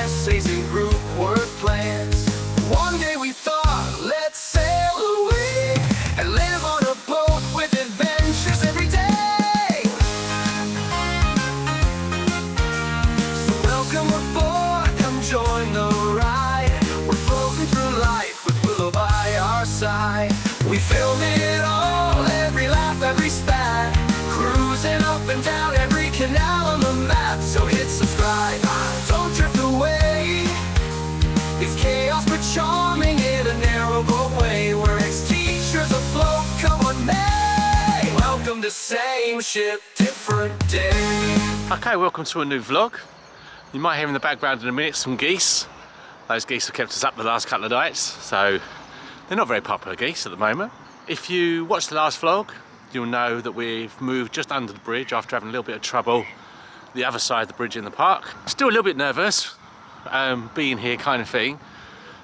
essays and group work plans. One day we thought, let's sail away and live on a boat with adventures every day. So welcome aboard, come join the ride. We're floating through life with Willow by our side. We filmed it all, every laugh, every spat, cruising up and down every canal on the map. So hit subscribe, don't drift away. It's chaos but charming in a narrowboat way. We're ex-teachers afloat, come on May. Welcome to same ship, different day. Okay, welcome to a new vlog. You might hear in the background in a minute some geese. Those geese have kept us up the last couple of nights, so they're not very popular geese at the moment. If you watched the last vlog, you'll know that we've moved just under the bridge after having a little bit of trouble the other side of the bridge in the park. Still a little bit nervous being here kind of thing,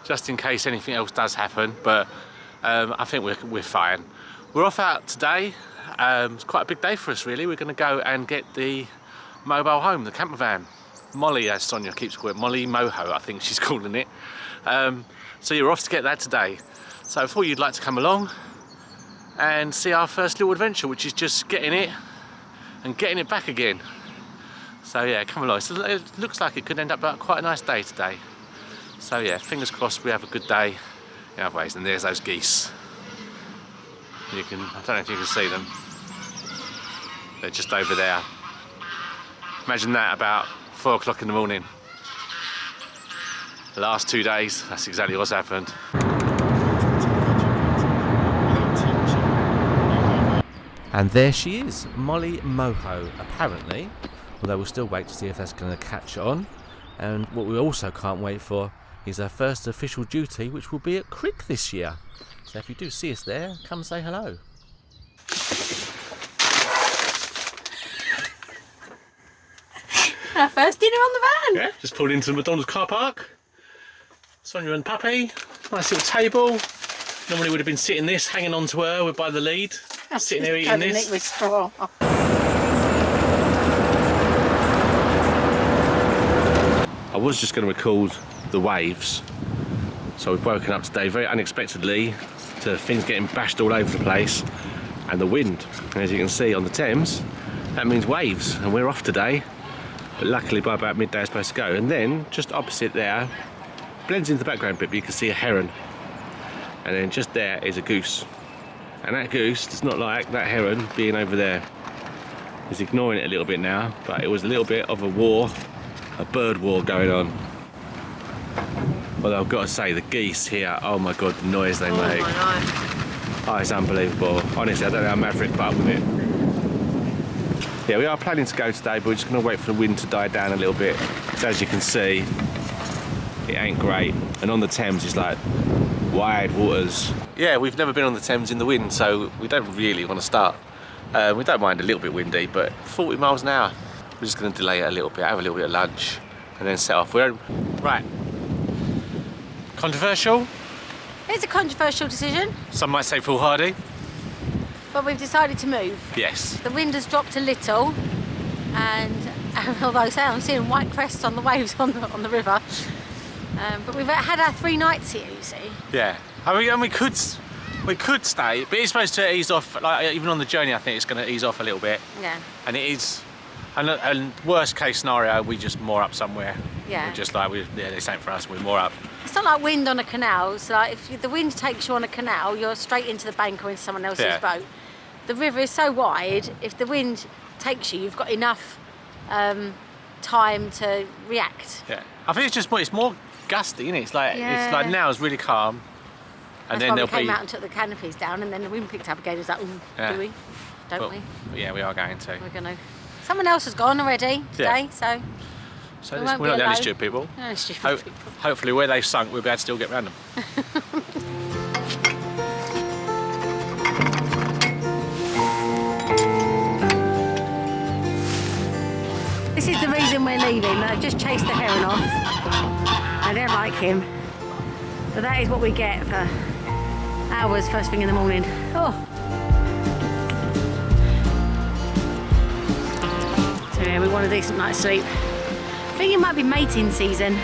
just in case anything else does happen, but I think we're fine. We're off out today. It's quite a big day for us really. We're going to go and get the mobile home, the camper van. Molly, as Sonya keeps calling it, Molly Moho, I think she's calling it. So you're off to get that today. So I thought you'd like to come along and see our first little adventure, which is just getting it and getting it back again. So yeah, come along. So it looks like it could end up quite a nice day today. So yeah, fingers crossed we have a good day in other ways. And there's those geese. I don't know if you can see them. They're just over there. Imagine that about 4 o'clock in the morning. The last 2 days, that's exactly what's happened. And there she is, Molly Moho, apparently. Although we'll still wait to see if that's going to catch on. And what we also can't wait for is our first official duty, which will be at Crick this year. So if you do see us there, come say hello. Our first dinner on the van. Yeah, just pulled into the McDonald's car park. Sonya and Puppy, nice little table. Normally would have been sitting this, hanging on to her, we're by the lead. Sitting there eating this. With straw. I was just going to record the waves. So we've woken up today very unexpectedly to things getting bashed all over the place and the wind. And as you can see on the Thames, that means waves, and we're off today. But luckily by about midday it's supposed to go. And then just opposite there, blends into the background a bit, but you can see a heron. And then just there is a goose. And that goose does not like that heron being over there. He's ignoring it a little bit now, but it was a little bit of a war, a bird war going on. Although I've got to say, the geese here, oh my god, the noise they make. Oh, it's unbelievable. Honestly, I don't know how Maverick put up with it. Yeah, we are planning to go today, but we're just going to wait for the wind to die down a little bit. So as you can see, it ain't great. And on the Thames, it's like wide waters. Yeah, we've never been on the Thames in the wind, so we don't really want to start. We don't mind a little bit windy, but 40 miles an hour. We're just going to delay it a little bit, have a little bit of lunch, and then set off. Right. Controversial? It's a controversial decision. Some might say foolhardy. But we've decided to move. Yes. The wind has dropped a little, and although I'm seeing white crests on the waves on the river. But we've had our 3 nights here, you see. Yeah, I mean, and we could stay, but it's supposed to ease off. Like even on the journey, I think it's going to ease off a little bit. Yeah. And it is. And worst case scenario, we just moor up somewhere. Yeah. We're just like this ain't for us. We moor up. It's not like wind on a canal. It's like if the wind takes you on a canal, you're straight into the bank or into someone else's boat. The river is so wide. If the wind takes you, you've got enough time to react. Yeah. I think it's more gusty, isn't it? It's like now it's really calm, and That's then why we came out and took the canopies down, and then the wind picked up again. It's like, ooh, do we? Don't we? Yeah, we are going to. We're gonna. Someone else has gone already today, so we're not the only stupid people. No, stupid people. Hopefully, where they've sunk, we'll be able to still get round them. This is the reason we're leaving. I've just chased the heron off. I don't like him. But that is what we get for hours first thing in the morning. Oh. So yeah, we want a decent night's sleep. I think it might be mating season.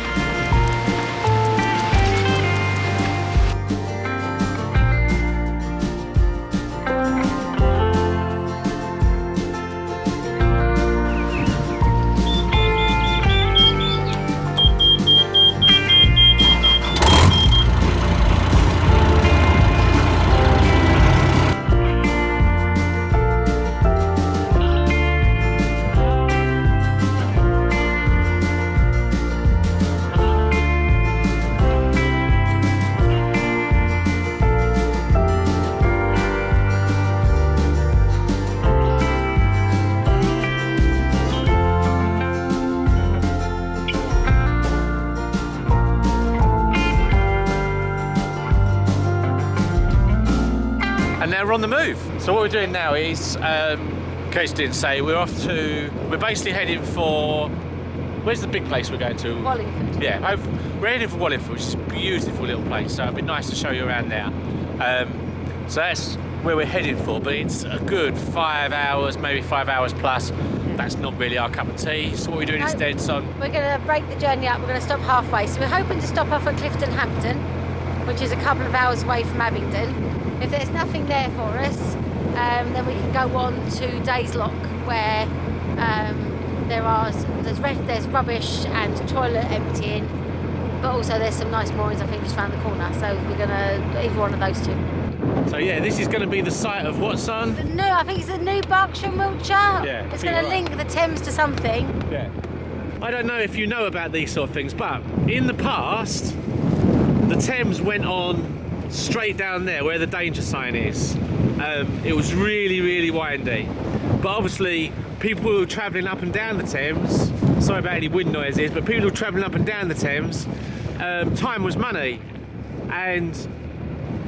And now we're on the move. So what we're doing now is, in case you didn't say, we're basically heading for, where's the big place we're going to? Wallingford. Yeah, we're heading for Wallingford, which is a beautiful little place, so it'd be nice to show you around there. So that's where we're heading for, but it's a good 5 hours, maybe 5 hours plus. That's not really our cup of tea. So what we're doing instead, Son? We're going to break the journey up, we're going to stop halfway. So we're hoping to stop off at Clifton Hampton, which is a couple of hours away from Abingdon. If there's nothing there for us, then we can go on to Days Lock, where there's rubbish and toilet emptying, but also there's some nice moorings I think just around the corner. So we're gonna either one of those two. So yeah, this is going to be the site of what, Son? I think it's the new Berkshire and Wiltshire. Yeah, it's going to link the Thames to something. Yeah. I don't know if you know about these sort of things, but in the past, the Thames went on straight down there where the danger sign is. It was really, really windy. But obviously, people who were travelling up and down the Thames, sorry about any wind noises, but people who were travelling up and down the Thames, time was money. And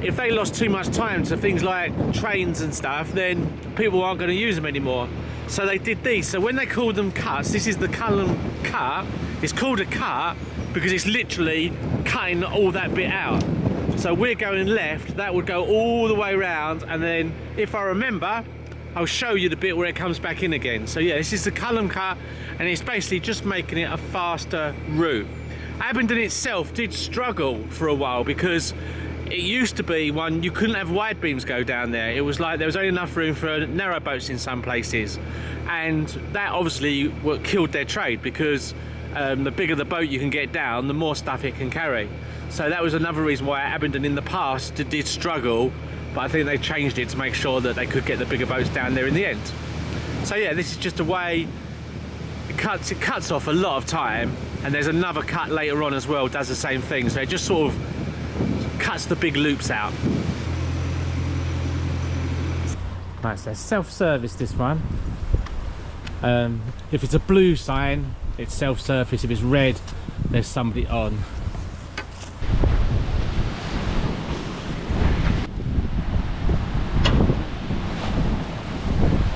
if they lost too much time to things like trains and stuff, then people aren't going to use them anymore. So they did these. So when they called them cuts, this is the Cullen cut. It's called a cut because it's literally cutting all that bit out. So we're going left, that would go all the way around, and then if I remember, I'll show you the bit where it comes back in again. So yeah, this is the Cullen cut, and it's basically just making it a faster route. Abingdon itself did struggle for a while because it used to be one, you couldn't have wide beams go down there. It was like there was only enough room for narrow boats in some places. And that obviously killed their trade because the bigger the boat you can get down, the more stuff it can carry. So that was another reason why Abingdon in the past did struggle, but I think they changed it to make sure that they could get the bigger boats down there in the end. So yeah, this is just a way, it cuts off a lot of time, and there's another cut later on as well, does the same thing. So it just sort of cuts the big loops out. Right, so self-service this one. If it's a blue sign, it's self-service. If it's red, there's somebody on.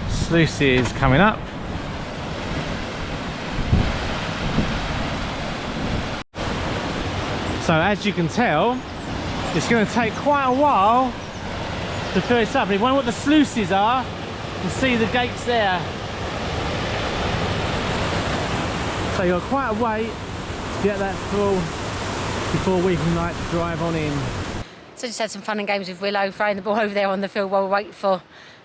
Sluice is coming up. So as you can tell, it's going to take quite a while to fill this up. If you wonder what the sluices are, you can see the gates there. So you've got quite a way to get that full before we can like drive on in. So just had some fun and games with Willow, throwing the ball over there on the field while we wait for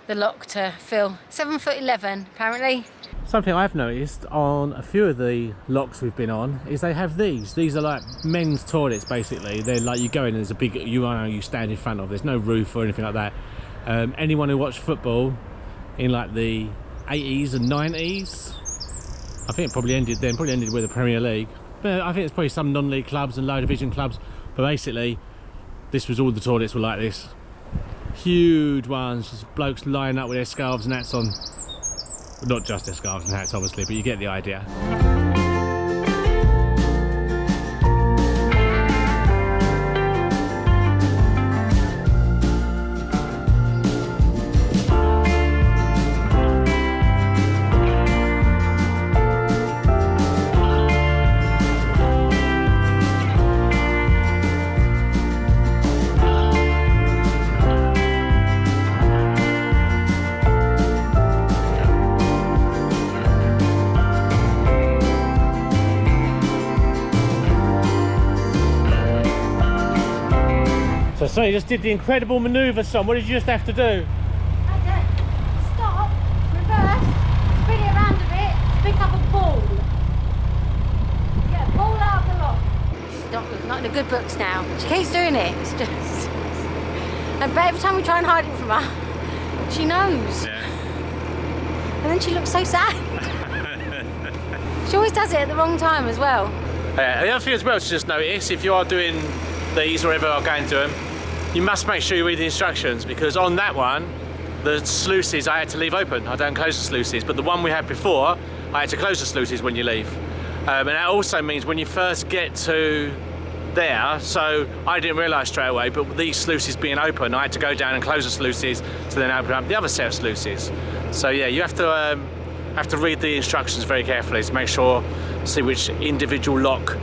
the lock to fill. 7'11" apparently. Something I've noticed on a few of the locks we've been on is they have these. These are like men's toilets basically. They're like, you go in and there's a big urinal you stand in front of. There's no roof or anything like that. Anyone who watched football in like the 80s and 90s, I think it probably ended then, probably ended with the Premier League. But I think there's probably some non-league clubs and low division clubs. But basically, this was all the toilets were like this. Huge ones, just blokes lining up with their scarves and hats on. Well, not just their scarves and hats obviously, but you get the idea. So you just did the incredible manoeuvre, son. What did you just have to do? Stop, reverse, spin it around a bit, pick up a ball. Get a ball out of the lock. She's not in the good books now. She keeps doing it. It's just... But every time we try and hide it from her, she knows. Yeah. And then she looks so sad. She always does it at the wrong time as well. The other thing as well to just notice, if you are doing these or ever are going to them, you must make sure you read the instructions, because on that one, the sluices I had to leave open. I don't close the sluices, but the one we had before, I had to close the sluices when you leave. And that also means when you first get to there, so I didn't realise straight away, but these sluices being open, I had to go down and close the sluices to then open up the other set of sluices. So yeah, you have to read the instructions very carefully to make sure, see which individual lock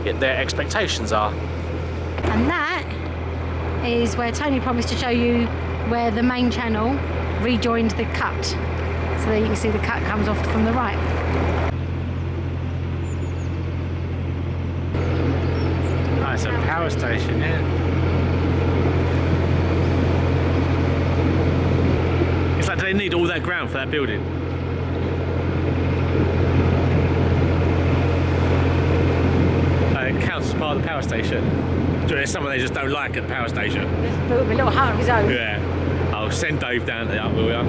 their expectations are. And that is where Tony promised to show you where the main channel rejoined the cut. So there you can see the cut comes off from the right. Oh, it's a power station, yeah. It's like, do they need all that ground for that building? It counts as part of the power station. There's someone they just don't like at the power station. Just built a little hut of his own. Yeah. I'll send Dave down to that, will ya?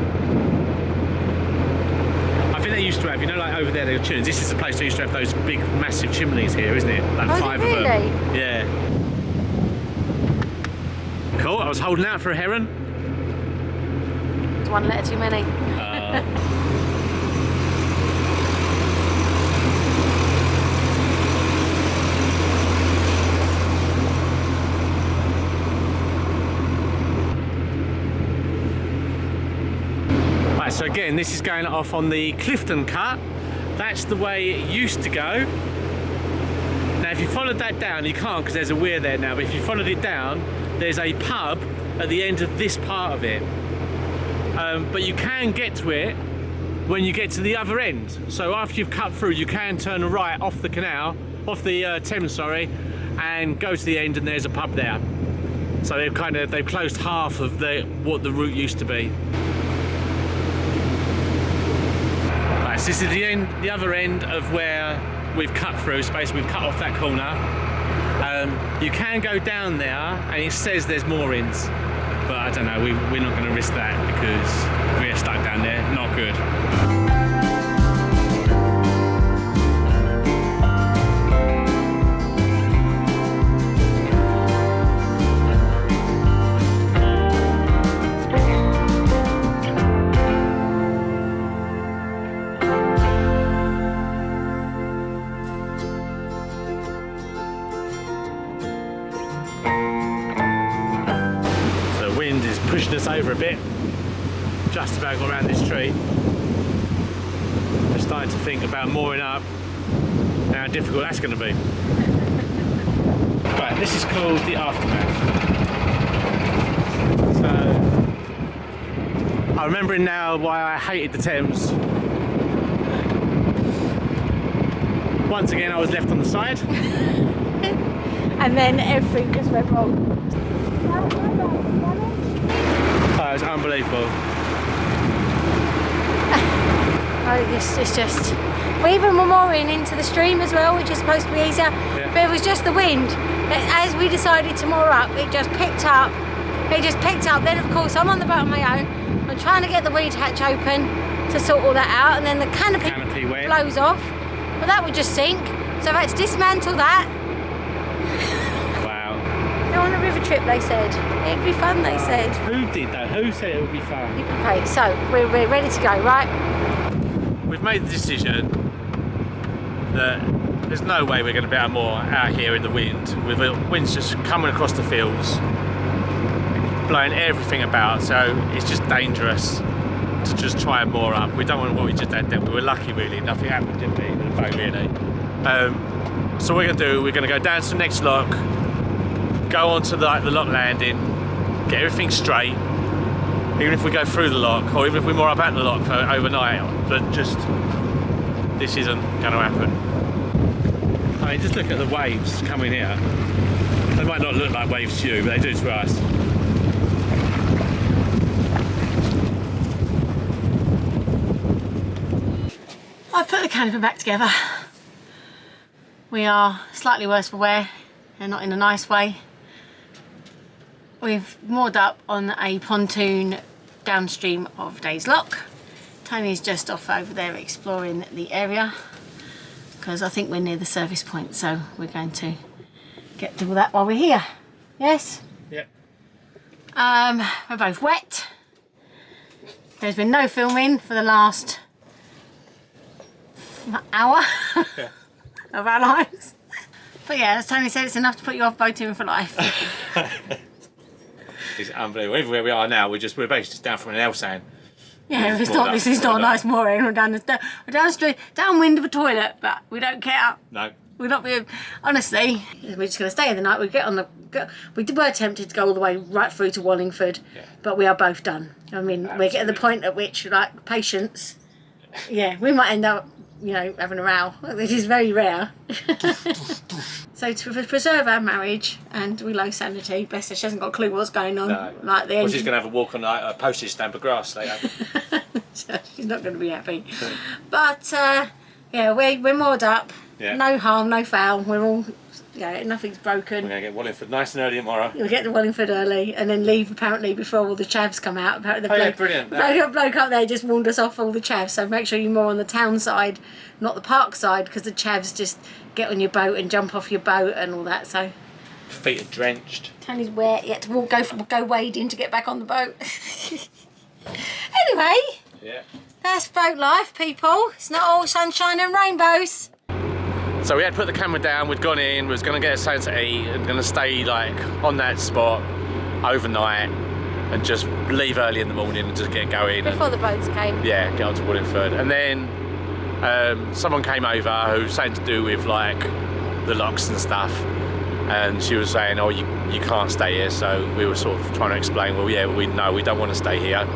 I think they used to have, you know, like over there, they were chimneys. This is the place they used to have those big, massive chimneys here, isn't it? Like Oh, is it 5 of really? them. Yeah. Cool. I was holding out for a heron. It's one letter too many. Right, so again, this is going off on the Clifton cut. That's the way it used to go. Now, if you followed that down, you can't because there's a weir there now, but if you followed it down, there's a pub at the end of this part of it. But you can get to it when you get to the other end. So after you've cut through, you can turn right off the canal, off the Thames, sorry, and go to the end, and there's a pub there. So they've closed half of what the route used to be. Right, so this is the other end of where we've cut through. So basically, we've cut off that corner. You can go down there, and it says there's moorings, but I don't know. We're not going to risk that because we're stuck down there. Not good. Pushing us over a bit, just about got around this tree. We're starting to think about mooring up and how difficult that's going to be. Right, this is called the aftermath. So, I'm remembering now why I hated the Thames. Once again, I was left on the side. And then everything just went wrong. Oh, it's unbelievable. It's just... We even were mooring into the stream as well, which is supposed to be easier. Yeah. But it was just the wind. As we decided to moor up, it just picked up. Then, of course, I'm on the boat on my own. I'm trying to get the weed hatch open to sort all that out. And then the canopy blows off. Well, that would just sink. So I've had to dismantle that. Go on a river trip, they said. It'd be fun, they said. Who did that? Who said it would be fun? Okay, so we're ready to go, right? We've made the decision that there's no way we're going to be able to moor out here in the wind, with the wind's just coming across the fields, blowing everything about, so it's just dangerous to just try and moor up. We don't want what we just had then. We were lucky, really. Nothing happened, didn't we, in the boat, really. So what we're going to do, we're going to go down to the next lock, go onto the lock landing, get everything straight, even if we go through the lock, or even if we moor up at the lock for overnight, but just, this isn't going to happen. I mean, just look at the waves coming here. They might not look like waves to you, but they do to us. I've put the camper back together. We are slightly worse for wear, and not in a nice way. We've moored up on a pontoon downstream of Days Lock. Tony's just off over there exploring the area because I think we're near the service point, so we're going to get to that while we're here. Yes? Yep. We're both wet. There's been no filming for the last hour of our lives. But yeah, as Tony said, it's enough to put you off boating for life. It's unbelievable. Everywhere we are now, we're basically just down from an L-sand. Yeah, this is not a nice mooring. We're down the street, downwind of a toilet, but we don't care. No. We're not being, honestly, we're just going to stay in the night. We were tempted to go all the way right through to Wallingford, but we are both done. I mean, absolutely. We're getting the point at which, like, patience, yeah, we might end up, you know, having a row. This is very rare. So to preserve our marriage and Willow's sanity, bless her, she hasn't got a clue what's going on. No. Like the well, she's going to have a walk on like, a postage stamp of grass later. So she's not going to be happy. But yeah, we're moored up. Yeah. No harm, no foul. We're all, yeah, nothing's broken. We're going to get Wallingford nice and early tomorrow. We'll get to Wallingford early and then leave apparently before all the chavs come out. Apparently the brilliant. bloke up there just warned us off all the chavs. So make sure you're more on the town side, not the park side, because the chavs just get on your boat and jump off your boat and all that. So feet are drenched. Tony's wet. Yet to go wading to get back on the boat. Anyway, yeah, that's boat life, people. It's not all sunshine and rainbows. So we had put the camera down, we'd gone in, we was going to get something to eat and going to stay like on that spot overnight and just leave early in the morning and just get going. Before the boats came. Yeah, get on to Wallingford. And then someone came over who was something to do with like the locks and stuff, and she was saying, oh, you can't stay here. So we were sort of trying to explain, well, yeah, we don't want to stay here,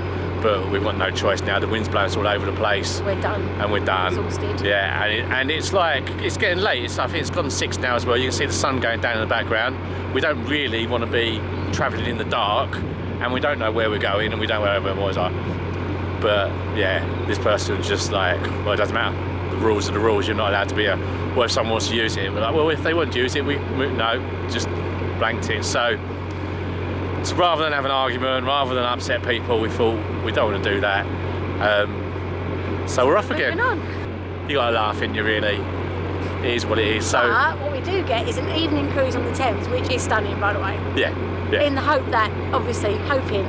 but we've got no choice now. The wind's blowing us all over the place. We're done. And we're done. Exhausted. Yeah, and it's like, it's getting late. I think it's gone 6 now as well. You can see the sun going down in the background. We don't really want to be travelling in the dark, and we don't know where we're going, and we don't know where our boys are. But yeah, this person's just like, well, it doesn't matter. The rules are the rules. You're not allowed to be well, if someone wants to use it, we're like, well, if they want to use it, we no, just blanked it. So rather than have an argument, rather than upset people, we thought we don't want to do that. So we're off again. You got to laugh, ain't you, really? It is what it is. So but what we do get is an evening cruise on the Thames, which is stunning, by the way. Yeah. In the hope that, obviously, hoping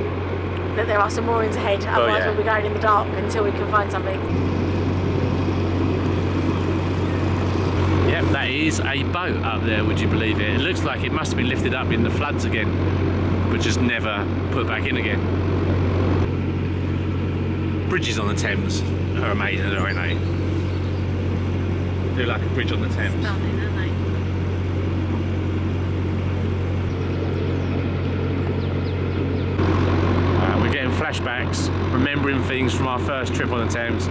that there are some moorings ahead, otherwise we'll be going in the dark until we can find something. Yep, that is a boat up there, would you believe it? It looks like it must have been lifted up in the floods again, but just never put back in again. Bridges on the Thames are amazing, aren't they? They do like a bridge on the Thames. Stunning, aren't they? We're getting flashbacks, remembering things from our first trip on the Thames.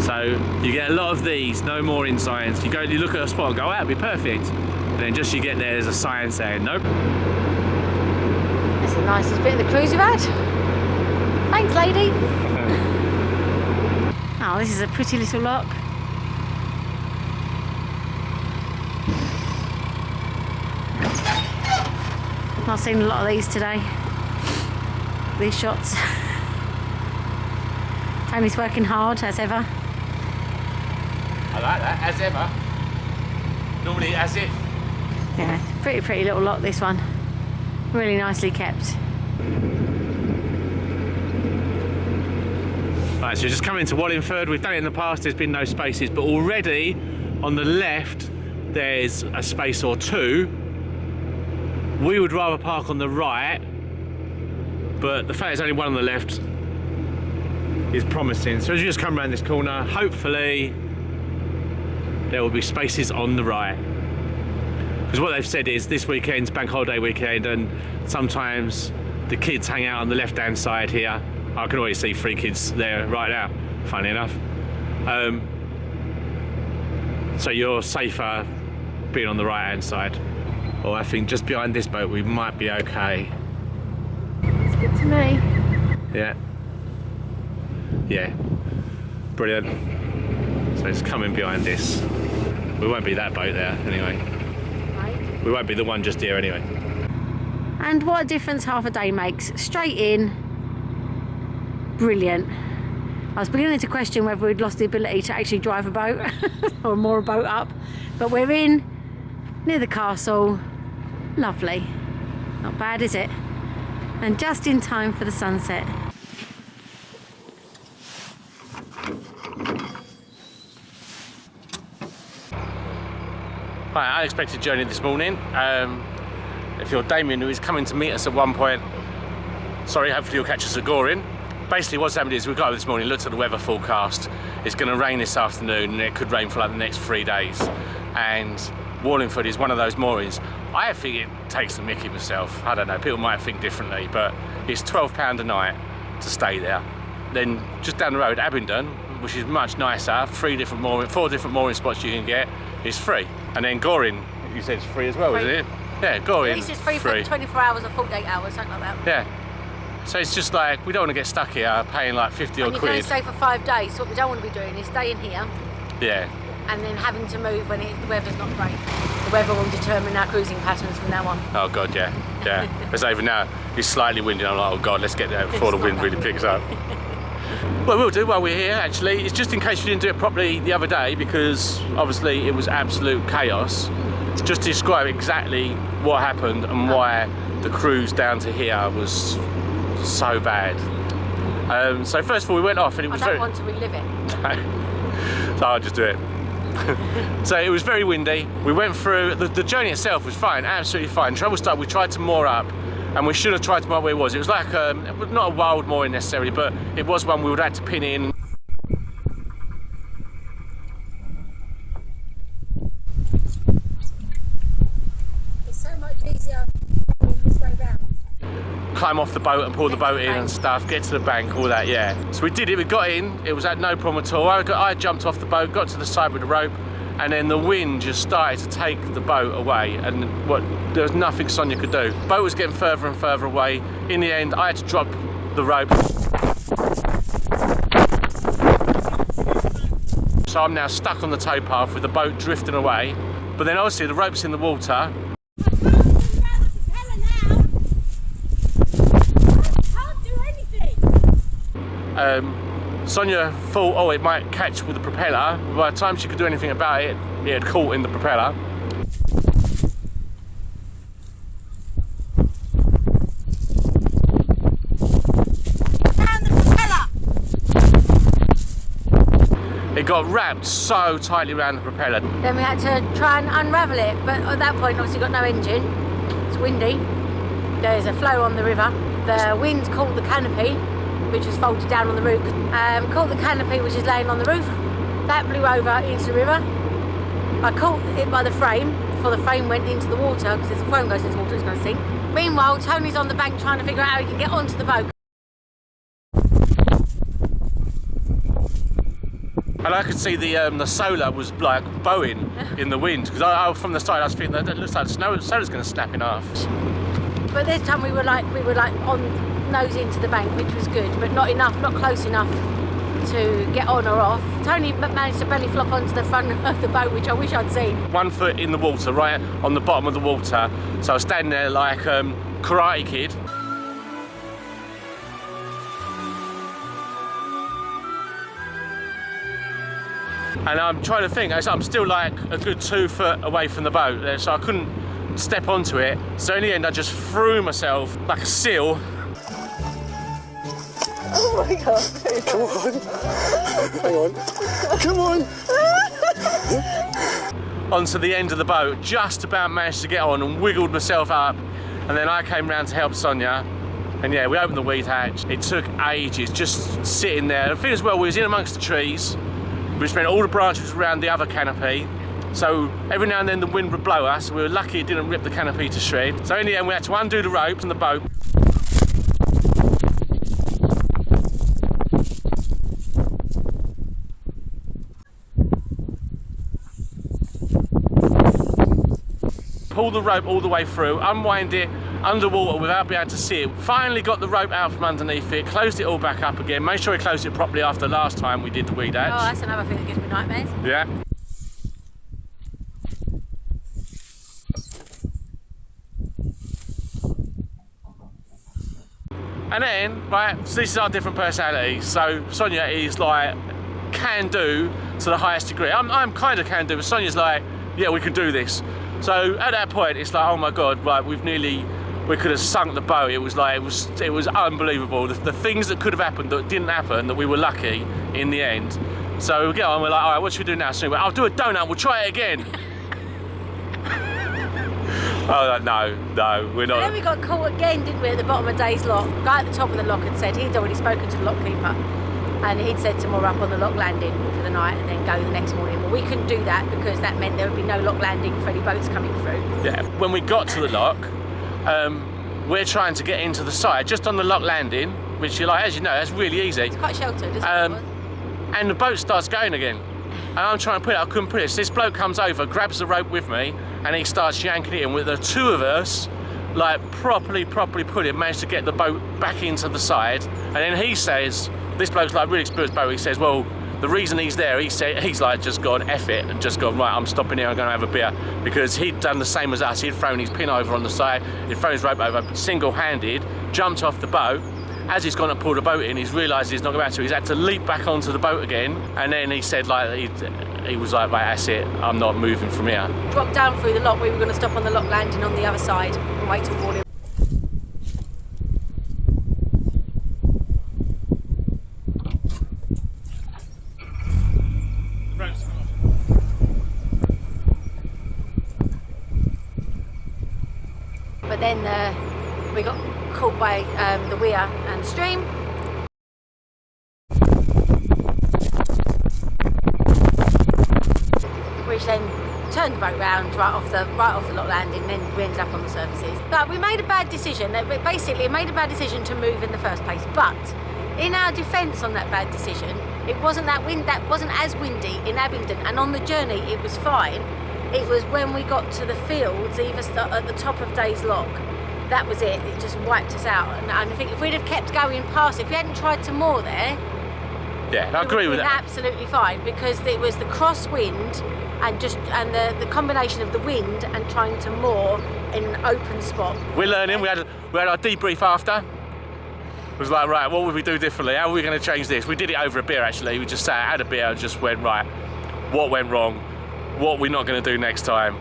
So you get a lot of these, no mooring signs. You look at a spot and go, oh, that'd be perfect. And then just you get there, there's a sign saying, nope. That's the nicest bit of the cruise we've had. Thanks, lady. Oh, this is a pretty little lock. Not seen a lot of these today. These shots. Tony's working hard, as ever. I like that, as ever. Normally as if. Yeah, pretty little lock, this one. Really nicely kept. Right, so we're just coming into Wallingford. We've done it in the past, there's been no spaces, but already on the left there's a space or two. We would rather park on the right, but the fact there's only one on the left is promising. So as you just come around this corner, hopefully there will be spaces on the right. Because what they've said is this weekend's bank holiday weekend, and sometimes the kids hang out on the left hand side here. I can already see 3 kids there right now, funny enough. So you're safer being on the right hand side. or I think just behind this boat we might be okay. It's good to me. Yeah. Yeah. Brilliant. So it's coming behind this. We won't be that boat there anyway. Right. We won't be the one just here anyway. And what a difference half a day makes. Straight in. Brilliant. I was beginning to question whether we'd lost the ability to actually drive a boat or moor a boat up, but we're in, near the castle. Lovely. Not bad, is it? And just in time for the sunset. Right, unexpected journey this morning. If you're Damien, who is coming to meet us at one point, sorry, hopefully you'll catch us at Goring. Basically what's happened is we got up this morning, looked at the weather forecast. It's going to rain this afternoon and it could rain for like the next 3 days. And Wallingford is one of those moorings. I think it takes the mickey myself. I don't know, people might think differently, but it's £12 a night to stay there. Then just down the road, Abingdon, which is much nicer, 4 different mooring spots you can get, is free. And then Goring, you said it's free as well, Free. isn't it? Yeah, Goring. At least it's free for 24 hours or 48 hours, something like that. Yeah. So it's just like, we don't want to get stuck here paying like 50 And odd you're going quid. to stay for 5 days, so what we don't want to be doing is staying here Yeah. and then having to move when the weather's not great. The weather will determine our cruising patterns from now on. Oh God, yeah. Yeah. It's even now, it's slightly windy. I'm like, oh God, let's get there before the It's wind not really that picks up. What we'll do while we're here, actually, is just in case we didn't do it properly the other day, because obviously it was absolute chaos, just to describe exactly what happened and why the cruise down to here was so bad. So first of all, we went off and it was I don't want to relive it. so I'll just do it. So it was very windy. We went through, the journey itself was fine, absolutely fine. Trouble started, we tried to moor up, and we should have tried to moor where it was. It was like, not a wild mooring necessarily, but it was one we would have to pin in. It's so much easier this way round. Climb off the boat and pull the boat in and stuff, get to the bank, all that, yeah. So we did it, we got in, it was at no problem at all. I jumped off the boat, got to the side with the rope, and then the wind just started to take the boat away, and there was nothing Sonya could do. The boat was getting further and further away. In the end, I had to drop the rope. So I'm now stuck on the towpath with the boat drifting away, but then obviously the rope's in the water. Sonya thought, oh, it might catch with the propeller. By the time she could do anything about it, it had caught in the propeller. It got wrapped so tightly around the propeller. Then we had to try and unravel it, but at that point obviously got no engine. It's windy. There's a flow on the river. The wind caught the canopy, which was folded down on the roof. Caught the canopy, which is laying on the roof. That blew over into the river. I caught it by the frame before the frame went into the water, because if the frame goes into the water, it's going to sink. Meanwhile, Tony's on the bank trying to figure out how he can get onto the boat. And I could see the solar was like bowing in the wind, because from the side I was thinking that looks like the solar's going to snap in half. But this time we were like on nose into the bank, which was good, but not enough, not close enough to get on or off. Tony managed to belly flop onto the front of the boat, which I wish I'd seen. 1 foot in the water, right on the bottom of the water. So I was standing there like Karate Kid. And I'm trying to think, I'm still like a good 2 foot away from the boat, so I couldn't step onto it. So in the end, I just threw myself like a seal. Oh my god. Come on. Hang on. Come on. Onto the end of the boat, just about managed to get on and wiggled myself up. And then I came round to help Sonya. And yeah, we opened the weed hatch. It took ages just sitting there. The thing as well, we was in amongst the trees. We spent all the branches around the other canopy. So every now and then the wind would blow us. We were lucky it didn't rip the canopy to shreds. So in the end we had to undo the ropes on the boat. pull the rope all the way through, unwind it underwater without being able to see it. Finally got the rope out from underneath it, closed it all back up again, made sure we closed it properly after last time we did the weed hatch. Oh, that's another thing that gives me nightmares. Yeah. And then, right, so this is our different personalities. So Sonya is like can do to the highest degree. I'm kind of can do, but Sonya's like, yeah, we can do this. So at that point, it's like, oh my God, right, we could have sunk the boat. It was like, it was unbelievable. The things that could have happened that didn't happen, that we were lucky in the end. So we get on, we're like, all right, what should we do now? So I'll do a donut, we'll try it again. Oh, no, we're not. And then we got caught again, didn't we, at the bottom of Day's lock. The guy at the top of the lock had said he'd already spoken to the lock keeper, and he'd said to moor up on the lock landing for the night and then go the next morning. Well, we couldn't do that because that meant there would be no lock landing for any boats coming through. Yeah, when we got to the lock, we're trying to get into the side, just on the lock landing, which, like, as you know, that's really easy. It's quite sheltered, isn't it? And the boat starts going again. And I'm trying to put it, I couldn't put it. So this bloke comes over, grabs the rope with me, and he starts yanking it in. With the two of us, like, properly put it, managed to get the boat back into the side. And then he says, this bloke's like really experienced boat, he says, well, the reason he's there, he's like just gone F it and just gone, right, I'm stopping here, I'm going to have a beer. Because he'd done the same as us. He'd thrown his pin over on the side, he'd thrown his rope over, single-handed, jumped off the boat. As he's gone to pull the boat in, he's realised he's not going to. He's had to leap back onto the boat again. And then he said, like, he was like, right, that's it, I'm not moving from here. Dropped down through the lock, we were going to stop on the lock landing on the other side and wait till morning. But then we got caught by the weir and the stream. Which then turned the boat round right off the lock landing, and then we ended up on the surfaces. But we made a bad decision. Basically, it made a bad decision to move in the first place. But in our defence on that bad decision, it wasn't that wasn't as windy in Abingdon, and on the journey it was fine. It was when we got to the fields, either at the top of Day's Lock, that was it. It just wiped us out. And I think if we'd have kept going past, if we hadn't tried to moor there, yeah, I agree with that. Absolutely fine, because it was the crosswind and the combination of the wind and trying to moor in an open spot. We're learning. We had our debrief after. It was like, right, what would we do differently? How are we going to change this? We did it over a beer, actually. We just sat, had a beer, and just went, right, what went wrong? What we're not going to do next time?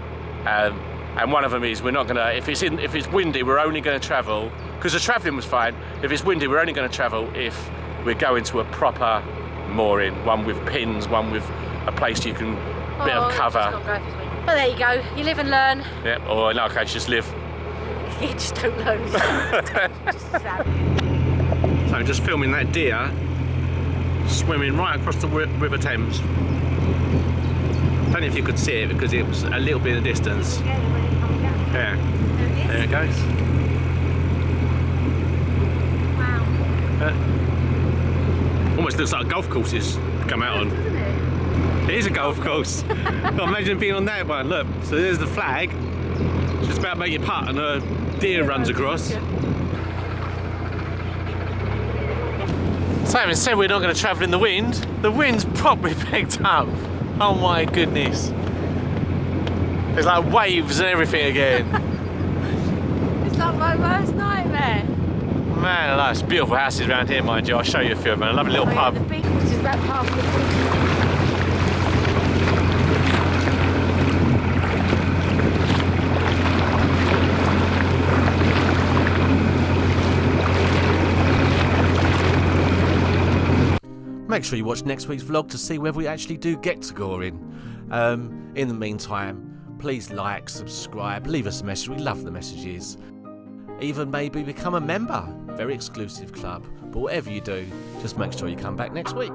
And one of them is, we're not going to, if it's windy, we're only going to travel, because the travelling was fine. If it's windy, we're only going to travel if we're going to a proper mooring, one with pins, one with a place you can, bit of cover. But there you go, you live and learn. Yeah, or in our case, just live. You just don't learn. So just filming that deer swimming right across the River Thames. I don't know if you could see it because it was a little bit in the distance. Yeah, there it goes. Wow. Almost looks like a golf course it's come out on. Doesn't it? It is a golf course. Imagine being on that one. Look, so there's the flag. Just about to make your putt and a deer runs across. So having said we're not going to travel in the wind's probably picked up. Oh my goodness. There's like waves and everything again. It's like my worst nightmare. Man, nice beautiful houses around here, mind you. I'll show you a few of them. A lovely little pub. The beach, which is about half the beach. Make sure you watch next week's vlog to see whether we actually do get to Goring. In the meantime, please like, subscribe, leave us a message. We love the messages. Even maybe become a member. Very exclusive club. But whatever you do, just make sure you come back next week.